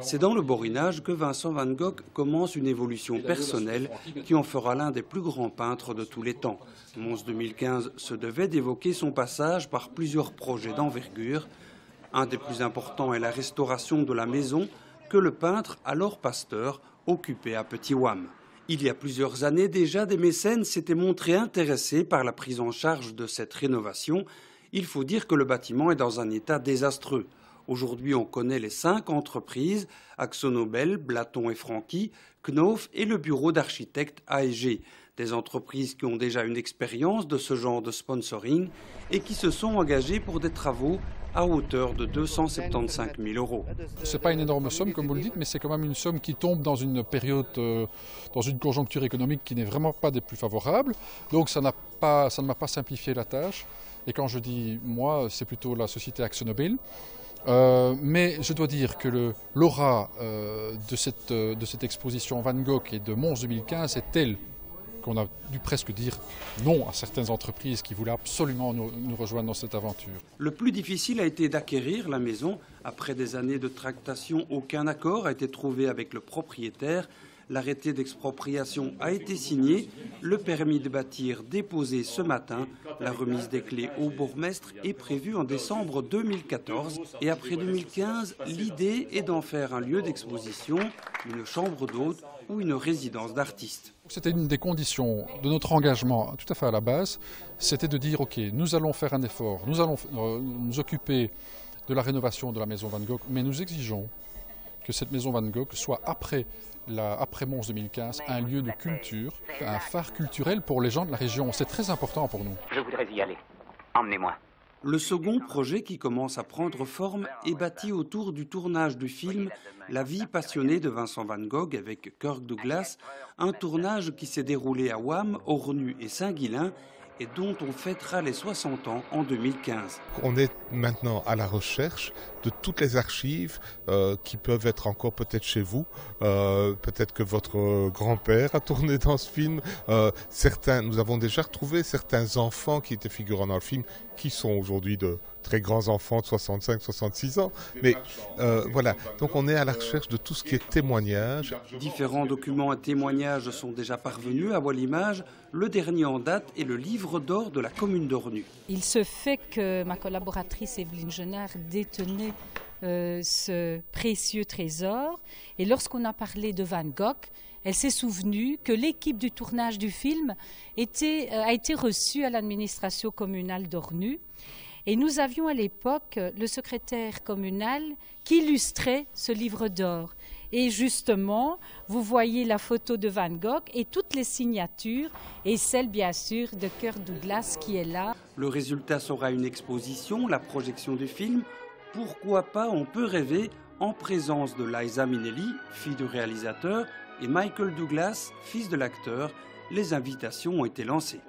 C'est dans le Borinage que Vincent van Gogh commence une évolution personnelle qui en fera l'un des plus grands peintres de tous les temps. Mons 2015 se devait d'évoquer son passage par plusieurs projets d'envergure. Un des plus importants est la restauration de la maison que le peintre, alors pasteur, occupait à Petit Wam. Il y a plusieurs années déjà, des mécènes s'étaient montrés intéressés par la prise en charge de cette rénovation. Il faut dire que le bâtiment est dans un état désastreux. Aujourd'hui, on connaît les 5 entreprises, AkzoNobel, Blaton et Franchi, Knauf et le bureau d'architectes AEG. Des entreprises qui ont déjà une expérience de ce genre de sponsoring et qui se sont engagées pour des travaux à hauteur de 275 000 €. Ce n'est pas une énorme somme, comme vous le dites, mais c'est quand même une somme qui tombe dans une période, dans une conjoncture économique qui n'est vraiment pas des plus favorables. Donc ça ne m'a pas simplifié la tâche. Et quand je dis moi, c'est plutôt la société AkzoNobel. Mais je dois dire que l'aura de cette exposition Van Gogh et de Mons 2015 est telle qu'on a dû presque dire non à certaines entreprises qui voulaient absolument nous rejoindre dans cette aventure. Le plus difficile a été d'acquérir la maison. Après des années de tractations, aucun accord a été trouvé avec le propriétaire. L'arrêté d'expropriation a été signé, le permis de bâtir déposé ce matin. La remise des clés au bourgmestre est prévue en décembre 2014. Et après 2015, l'idée est d'en faire un lieu d'exposition, une chambre d'hôte ou une résidence d'artistes. C'était une des conditions de notre engagement tout à fait à la base, c'était de dire ok, nous allons faire un effort, nous allons nous occuper de la rénovation de la maison Van Gogh, mais nous exigeons que cette maison Van Gogh soit après Mons 2015 un lieu de culture, un phare culturel pour les gens de la région. C'est très important pour nous. Je voudrais y aller. Emmenez-moi. Le second projet qui commence à prendre forme est bâti autour du tournage du film La vie passionnée de Vincent van Gogh avec Kirk Douglas, un tournage qui s'est déroulé à Wam, Ornu et Saint-Guilain et dont on fêtera les 60 ans en 2015. On est maintenant à la recherche de toutes les archives qui peuvent être encore peut-être chez vous. Peut-être que votre grand-père a tourné dans ce film. Nous avons déjà retrouvé certains enfants qui étaient figurants dans le film, qui sont aujourd'hui de très grands enfants de 65, 66 ans. Mais voilà, donc on est à la recherche de tout ce qui est témoignage. Différents documents et témoignages sont déjà parvenus à Wallimage. Le dernier en date est le livre d'or de la commune d'Ornu. Il se fait que ma collaboratrice Evelyne Genard détenait ce précieux trésor. Et lorsqu'on a parlé de Van Gogh, elle s'est souvenue que l'équipe du tournage du film a été reçue à l'administration communale d'Ornu. Et nous avions à l'époque le secrétaire communal qui illustrait ce livre d'or. Et justement, vous voyez la photo de Van Gogh et toutes les signatures, et celle bien sûr de Kirk Douglas qui est là. Le résultat sera une exposition, la projection du film. Pourquoi pas, on peut rêver, en présence de Liza Minnelli, fille du réalisateur, et Michael Douglas, fils de l'acteur. Les invitations ont été lancées.